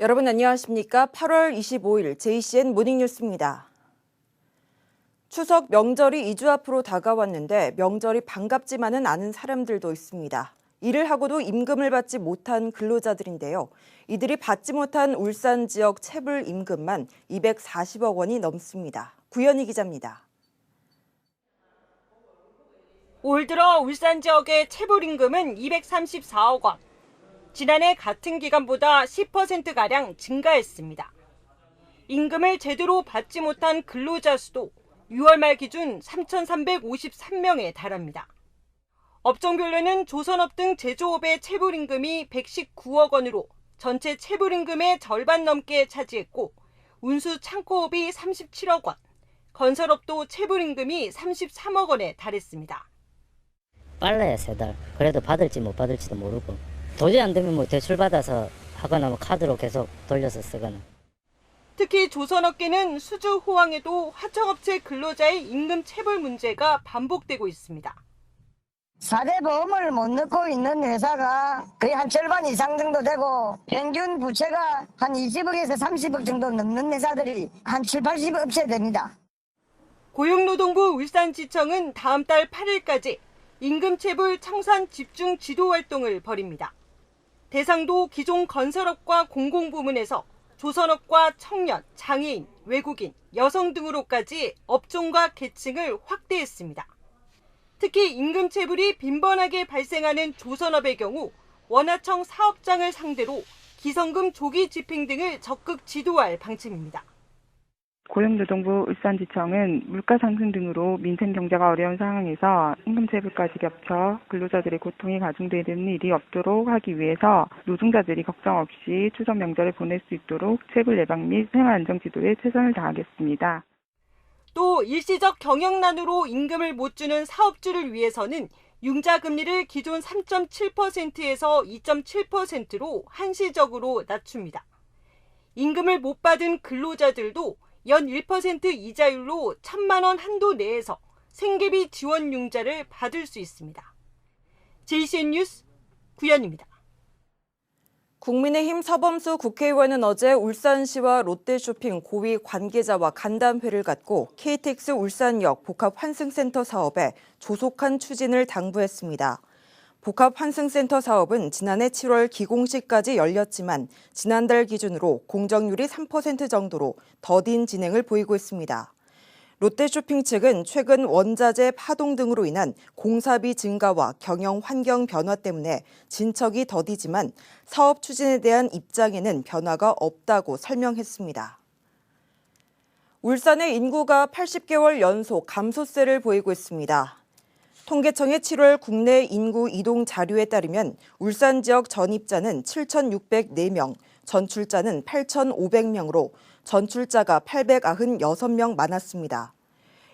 여러분 안녕하십니까? 8월 25일 JCN 모닝뉴스입니다. 추석 명절이 2주 앞으로 다가왔는데 명절이 반갑지만은 않은 사람들도 있습니다. 일을 하고도 임금을 받지 못한 근로자들인데요. 이들이 받지 못한 울산 지역 체불 임금만 240억 원이 넘습니다. 구현희 기자입니다. 올 들어 울산 지역의 체불 임금은 234억 원. 지난해 같은 기간보다 10%가량 증가했습니다. 임금을 제대로 받지 못한 근로자 수도 6월 말 기준 3,353명에 달합니다. 업종별로는 조선업 등 제조업의 체불 임금이 119억 원으로 전체 체불 임금의 절반 넘게 차지했고 운수 창고업이 37억 원, 건설업도 체불 임금이 33억 원에 달했습니다. 빨라야 3달. 그래도 받을지 못 받을지도 모르고. 도저히 안 되면 대출 받아서 하거나 카드로 계속 돌려서 쓰거나. 특히 조선업계는 수주 호황에도 하청업체 근로자의 임금 체불 문제가 반복되고 있습니다. 4대 보험을 못 넣고 있는 회사가 거의 한 절반 이상 정도 되고 평균 부채가 한 20억에서 30억 정도 넘는 회사들이 한 7, 80업체 됩니다. 고용노동부 울산지청은 다음 달 8일까지 임금체불 청산 집중 지도 활동을 벌입니다. 대상도 기존 건설업과 공공부문에서 조선업과 청년, 장애인, 외국인, 여성 등으로까지 업종과 계층을 확대했습니다. 특히 임금체불이 빈번하게 발생하는 조선업의 경우 원하청 사업장을 상대로 기성금 조기 집행 등을 적극 지도할 방침입니다. 고용노동부 울산지청은 물가 상승 등으로 민생 경제가 어려운 상황에서 임금체불까지 겹쳐 근로자들의 고통이 가중되는 일이 없도록 하기 위해서 노동자들이 걱정 없이 추석 명절을 보낼 수 있도록 체불 예방 및 생활 안정 지도에 최선을 다하겠습니다. 또 일시적 경영난으로 임금을 못 주는 사업주를 위해서는 융자 금리를 기존 3.7%에서 2.7%로 한시적으로 낮춥니다. 임금을 못 받은 근로자들도 연 1% 이자율로 1,000만 원 한도 내에서 생계비 지원 융자를 받을 수 있습니다. JCN 뉴스 구현입니다. 국민의힘 서범수 국회의원은 어제 울산시와 롯데쇼핑 고위 관계자와 간담회를 갖고 KTX 울산역 복합환승센터 사업에 조속한 추진을 당부했습니다. 복합환승센터 사업은 지난해 7월 기공식까지 열렸지만 지난달 기준으로 공정률이 3% 정도로 더딘 진행을 보이고 있습니다. 롯데쇼핑 측은 최근 원자재 파동 등으로 인한 공사비 증가와 경영 환경 변화 때문에 진척이 더디지만 사업 추진에 대한 입장에는 변화가 없다고 설명했습니다. 울산의 인구가 80개월 연속 감소세를 보이고 있습니다. 통계청의 7월 국내 인구 이동 자료에 따르면 울산 지역 전입자는 7,604명, 전출자는 8,500명으로 전출자가 896명 많았습니다.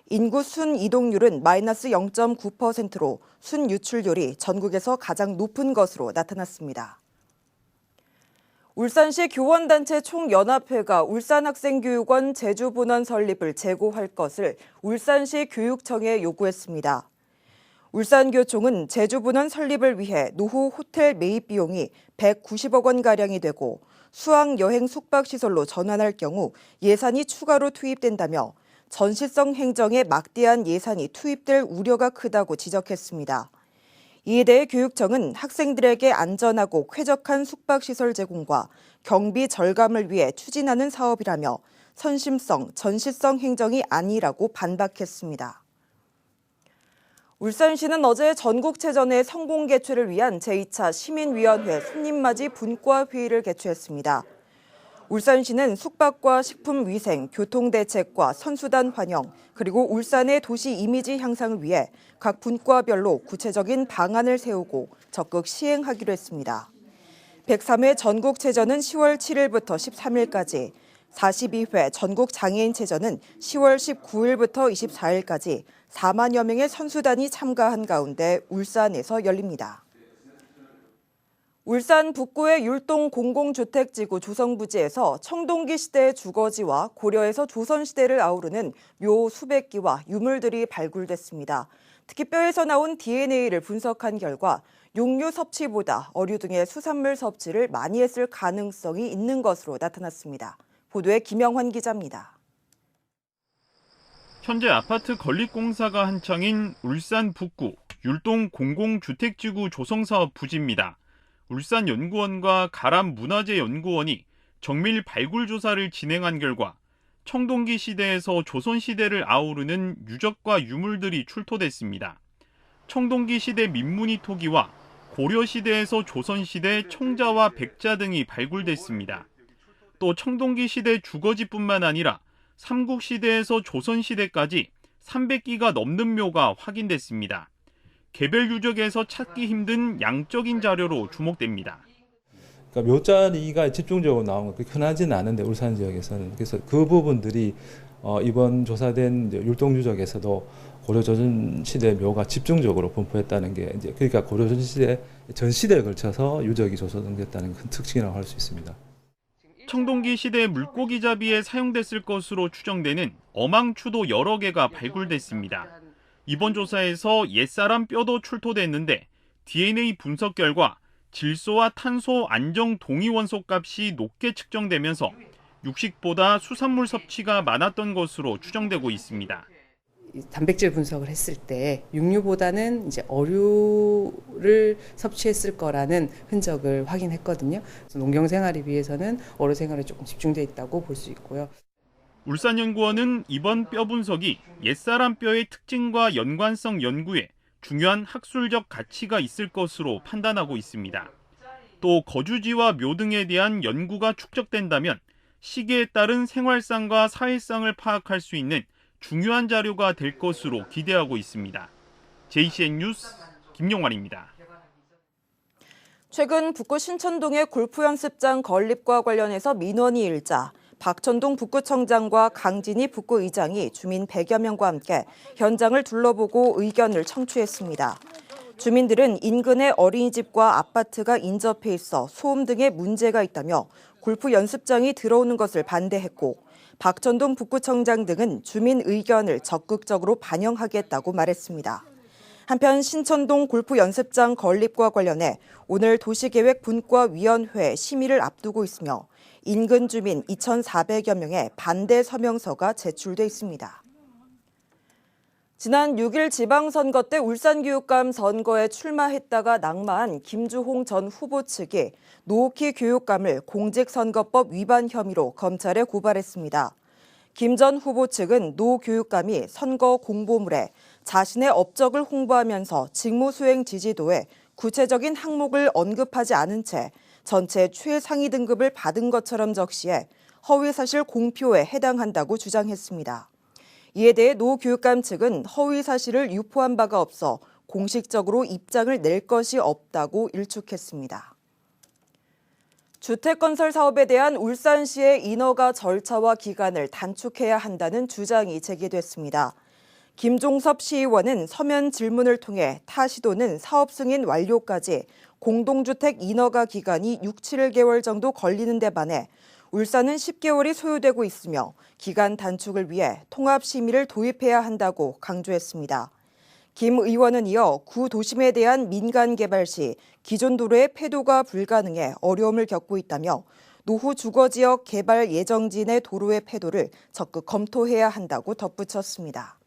인구 순 이동률은 마이너스 0.9%로 순 유출률이 전국에서 가장 높은 것으로 나타났습니다. 울산시 교원단체 총연합회가 울산학생교육원 제주분원 설립을 재고할 것을 울산시 교육청에 요구했습니다. 울산교총은 제주분원 설립을 위해 노후 호텔 매입 비용이 190억 원가량이 되고 수학여행 숙박시설로 전환할 경우 예산이 추가로 투입된다며 전시성 행정에 막대한 예산이 투입될 우려가 크다고 지적했습니다. 이에 대해 교육청은 학생들에게 안전하고 쾌적한 숙박시설 제공과 경비 절감을 위해 추진하는 사업이라며 선심성, 전시성 행정이 아니라고 반박했습니다. 울산시는 어제 전국체전의 성공 개최를 위한 제2차 시민위원회 손님맞이 분과회의를 개최했습니다. 울산시는 숙박과 식품위생, 교통대책과 선수단 환영, 그리고 울산의 도시 이미지 향상을 위해 각 분과별로 구체적인 방안을 세우고 적극 시행하기로 했습니다. 103회 전국체전은 10월 7일부터 13일까지, 42회 전국장애인체전은 10월 19일부터 24일까지 4만여 명의 선수단이 참가한 가운데 울산에서 열립니다. 울산 북구의 율동 공공주택지구 조성부지에서 청동기 시대의 주거지와 고려에서 조선시대를 아우르는 묘 수백 기와 유물들이 발굴됐습니다. 특히 뼈에서 나온 DNA를 분석한 결과 육류 섭취보다 어류 등의 수산물 섭취를 많이 했을 가능성이 있는 것으로 나타났습니다. 보도에 김영환 기자입니다. 현재 아파트 건립공사가 한창인 울산 북구 율동 공공주택지구 조성사업 부지입니다. 울산연구원과 가람문화재연구원이 정밀 발굴 조사를 진행한 결과 청동기 시대에서 조선시대를 아우르는 유적과 유물들이 출토됐습니다. 청동기 시대 민무늬 토기와 고려시대에서 조선시대 청자와 백자 등이 발굴됐습니다. 또 청동기 시대 주거지뿐만 아니라 삼국시대에서 조선시대까지 300기가 넘는 묘가 확인됐습니다. 개별 유적에서 찾기 힘든 양적인 자료로 주목됩니다. 그러니까 묘자리가 집중적으로 나오는 건 그렇게 흔하지는 않은데 울산 지역에서는 그래서 그 부분들이 이번 조사된 율동 유적에서도 고려조선 시대 묘가 집중적으로 분포했다는 게 이제 그러니까 고려조선 시대 전 시대에 걸쳐서 유적이 조성됐다는 큰 특징이라고 할 수 있습니다. 청동기 시대 물고기 잡이에 사용됐을 것으로 추정되는 어망추도 여러 개가 발굴됐습니다. 이번 조사에서 옛사람 뼈도 출토됐는데 DNA 분석 결과 질소와 탄소 안정 동위 원소 값이 높게 측정되면서 육식보다 수산물 섭취가 많았던 것으로 추정되고 있습니다. 단백질 분석을 했을 때 육류보다는 이제 어류를 섭취했을 거라는 흔적을 확인했거든요. 그래서 농경 생활에 비해서는 어류 생활에 조금 집중돼 있다고 볼 수 있고요. 울산연구원은 이번 뼈 분석이 옛사람 뼈의 특징과 연관성 연구에 중요한 학술적 가치가 있을 것으로 판단하고 있습니다. 또 거주지와 묘 등에 대한 연구가 축적된다면 시기에 따른 생활상과 사회상을 파악할 수 있는 중요한 자료가 될 것으로 기대하고 있습니다. JCN 뉴스 김용환입니다. 최근 북구 신천동의 골프 연습장 건립과 관련해서 민원이 일자 박천동 북구청장과 강진희 북구의장이 주민 100여 명과 함께 현장을 둘러보고 의견을 청취했습니다. 주민들은 인근의 어린이집과 아파트가 인접해 있어 소음 등의 문제가 있다며 골프 연습장이 들어오는 것을 반대했고 박천동 북구청장 등은 주민 의견을 적극적으로 반영하겠다고 말했습니다. 한편 신천동 골프 연습장 건립과 관련해 오늘 도시계획분과위원회 심의를 앞두고 있으며 인근 주민 2,400여 명의 반대 서명서가 제출돼 있습니다. 지난 6일 지방선거 때 울산교육감 선거에 출마했다가 낙마한 김주홍 전 후보 측이 노옥희 교육감을 공직선거법 위반 혐의로 검찰에 고발했습니다. 김 전 후보 측은 노 교육감이 선거 공보물에 자신의 업적을 홍보하면서 직무수행 지지도에 구체적인 항목을 언급하지 않은 채 전체 최상위 등급을 받은 것처럼 적시해 허위사실 공표에 해당한다고 주장했습니다. 이에 대해 노 교육감 측은 허위사실을 유포한 바가 없어 공식적으로 입장을 낼 것이 없다고 일축했습니다. 주택건설 사업에 대한 울산시의 인허가 절차와 기간을 단축해야 한다는 주장이 제기됐습니다. 김종섭 시의원은 서면 질문을 통해 타 시도는 사업 승인 완료까지 공동주택 인허가 기간이 6, 7개월 정도 걸리는 데 반해 울산은 10개월이 소요되고 있으며 기간 단축을 위해 통합심의를 도입해야 한다고 강조했습니다. 김 의원은 이어 구 도심에 대한 민간 개발 시 기존 도로의 폐도가 불가능해 어려움을 겪고 있다며 노후 주거지역 개발 예정지내 도로의 폐도를 적극 검토해야 한다고 덧붙였습니다.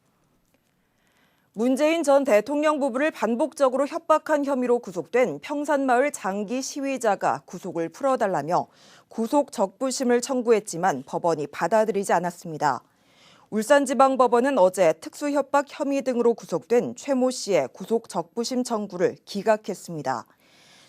문재인 전 대통령 부부를 반복적으로 협박한 혐의로 구속된 평산마을 장기 시위자가 구속을 풀어달라며 구속 적부심을 청구했지만 법원이 받아들이지 않았습니다. 울산지방법원은 어제 특수협박 혐의 등으로 구속된 최 모 씨의 구속 적부심 청구를 기각했습니다.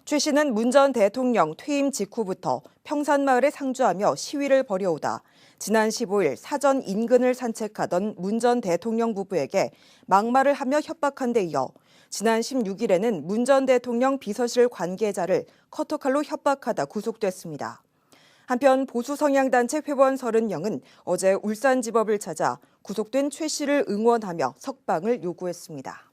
최 씨는 문 전 대통령 퇴임 직후부터 평산마을에 상주하며 시위를 벌여오다 지난 15일 사전 인근을 산책하던 문 전 대통령 부부에게 막말을 하며 협박한 데 이어 지난 16일에는 문 전 대통령 비서실 관계자를 커터칼로 협박하다 구속됐습니다. 한편 보수 성향단체 회원 30명은 어제 울산지법을 찾아 구속된 최 씨를 응원하며 석방을 요구했습니다.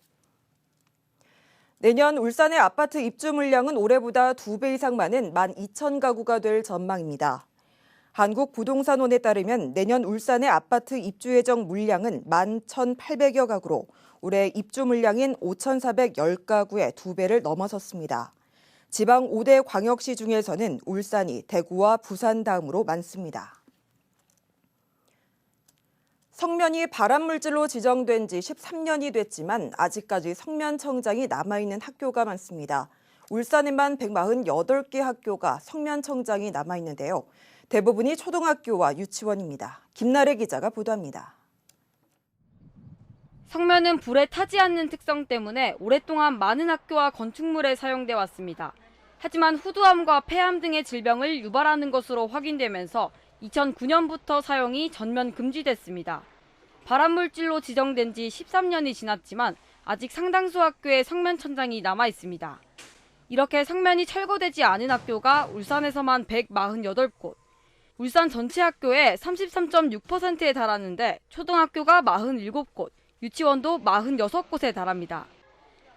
내년 울산의 아파트 입주 물량은 올해보다 2배 이상 많은 12,000가구가 될 전망입니다. 한국부동산원에 따르면 내년 울산의 아파트 입주 예정 물량은 11,800여 가구로 올해 입주 물량인 5,410가구의 2배를 넘어섰습니다. 지방 5대 광역시 중에서는 울산이 대구와 부산 다음으로 많습니다. 성면이 발암물질로 지정된 지 13년이 됐지만 아직까지 성면청장이 남아있는 학교가 많습니다. 울산에만 148개 학교가 성면청장이 남아있는데요. 대부분이 초등학교와 유치원입니다. 김나래 기자가 보도합니다. 성면은 불에 타지 않는 특성 때문에 오랫동안 많은 학교와 건축물에 사용돼 왔습니다. 하지만 후두암과 폐암 등의 질병을 유발하는 것으로 확인되면서 2009년부터 사용이 전면 금지됐습니다. 발암물질로 지정된 지 13년이 지났지만 아직 상당수 학교에 성면천장이 남아 있습니다. 이렇게 성면이 철거되지 않은 학교가 울산에서만 148곳, 울산 전체 학교의 33.6%에 달하는데 초등학교가 47곳, 유치원도 46곳에 달합니다.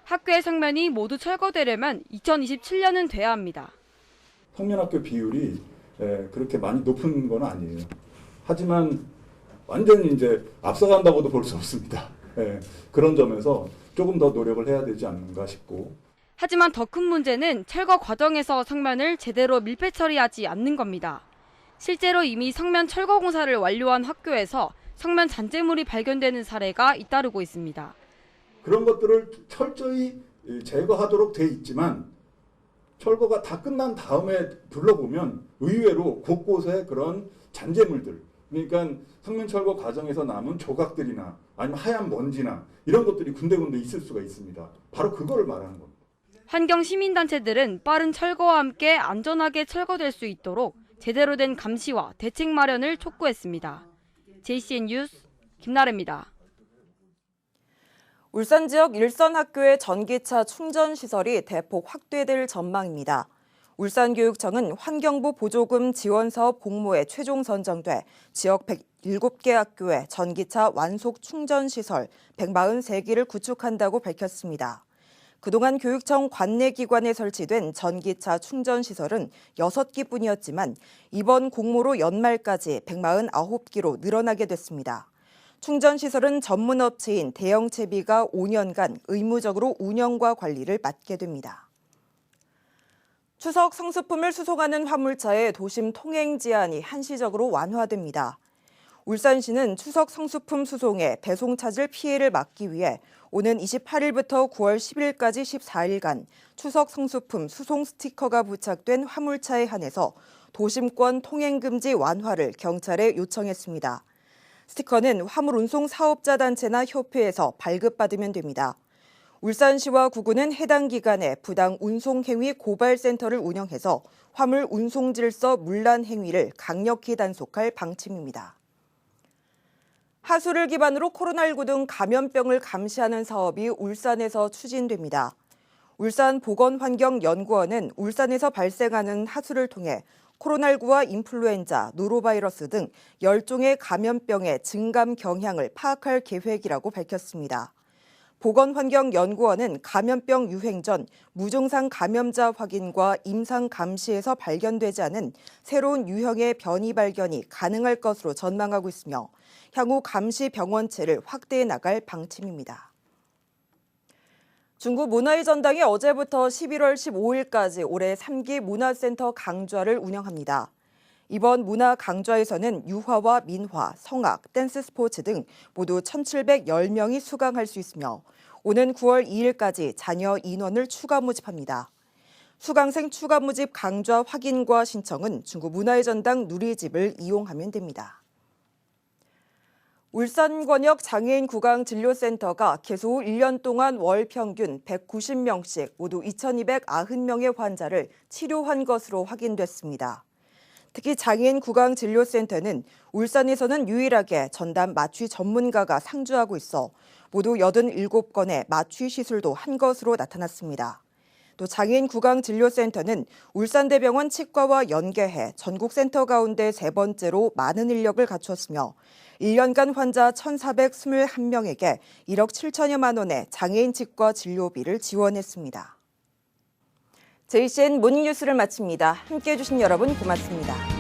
학교의 성면이 모두 철거되려면 2027년은 돼야 합니다. 성면학교 비율이 그렇게 많이 높은 건 아니에요. 하지만 완전히 이제 앞서간다고도 볼 수 없습니다. 그런 점에서 조금 더 노력을 해야 되지 않는가 싶고. 하지만 더 큰 문제는 철거 과정에서 성면을 제대로 밀폐 처리하지 않는 겁니다. 실제로 이미 성면 철거 공사를 완료한 학교에서 성면 잔재물이 발견되는 사례가 잇따르고 있습니다. 그런 것들을 철저히 제거하도록 돼 있지만 철거가 다 끝난 다음에 둘러보면 의외로 곳곳에 그런 잔재물들, 그러니까 성면 철거 과정에서 남은 조각들이나 아니면 하얀 먼지나 이런 것들이 군데군데 있을 수가 있습니다. 바로 그거를 말하는 겁니다. 환경 시민단체들은 빠른 철거와 함께 안전하게 철거될 수 있도록 제대로 된 감시와 대책 마련을 촉구했습니다. JCN 뉴스 김나래입니다. 울산 지역 일선학교의 전기차 충전 시설이 대폭 확대될 전망입니다. 울산교육청은 환경부 보조금 지원 사업 공모에 최종 선정돼 지역 107개 학교에 전기차 완속 충전 시설 143기를 구축한다고 밝혔습니다. 그동안 교육청 관내 기관에 설치된 전기차 충전 시설은 6기뿐이었지만 이번 공모로 연말까지 149기로 늘어나게 됐습니다. 충전 시설은 전문 업체인 대영채비가 5년간 의무적으로 운영과 관리를 맡게 됩니다. 추석 성수품을 수송하는 화물차의 도심 통행 제한이 한시적으로 완화됩니다. 울산시는 추석 성수품 수송에 배송 차질 피해를 막기 위해 오는 28일부터 9월 10일까지 14일간 추석 성수품 수송 스티커가 부착된 화물차에 한해서 도심권 통행 금지 완화를 경찰에 요청했습니다. 스티커는 화물 운송 사업자 단체나 협회에서 발급받으면 됩니다. 울산시와 구군은 해당 기관에 부당 운송 행위 고발센터를 운영해서 화물 운송 질서 문란 행위를 강력히 단속할 방침입니다. 하수를 기반으로 코로나19 등 감염병을 감시하는 사업이 울산에서 추진됩니다. 울산보건환경연구원은 울산에서 발생하는 하수를 통해 코로나19와 인플루엔자, 노로바이러스 등 10종의 감염병의 증감 경향을 파악할 계획이라고 밝혔습니다. 보건환경연구원은 감염병 유행 전 무증상 감염자 확인과 임상 감시에서 발견되지 않은 새로운 유형의 변이 발견이 가능할 것으로 전망하고 있으며 향후 감시 병원체를 확대해 나갈 방침입니다. 중구 문화의 전당이 어제부터 11월 15일까지 올해 3기 문화센터 강좌를 운영합니다. 이번 문화 강좌에서는 유화와 민화, 성악, 댄스 스포츠 등 모두 1,710명이 수강할 수 있으며 오는 9월 2일까지 자녀 인원을 추가 모집합니다. 수강생 추가 모집 강좌 확인과 신청은 중구 문화의 전당 누리집을 이용하면 됩니다. 울산권역 장애인 구강 진료센터가 개소 후 1년 동안 월 평균 190명씩 모두 2,290명의 환자를 치료한 것으로 확인됐습니다. 특히 장애인 구강 진료센터는 울산에서는 유일하게 전담 마취 전문가가 상주하고 있어 모두 87건의 마취 시술도 한 것으로 나타났습니다. 또 장애인 구강 진료센터는 울산대병원 치과와 연계해 전국센터 가운데 세 번째로 많은 인력을 갖췄으며 1년간 환자 1,421명에게 1억 7천여만 원의 장애인 치과 진료비를 지원했습니다. JCN 모닝뉴스를 마칩니다. 함께해 주신 여러분 고맙습니다.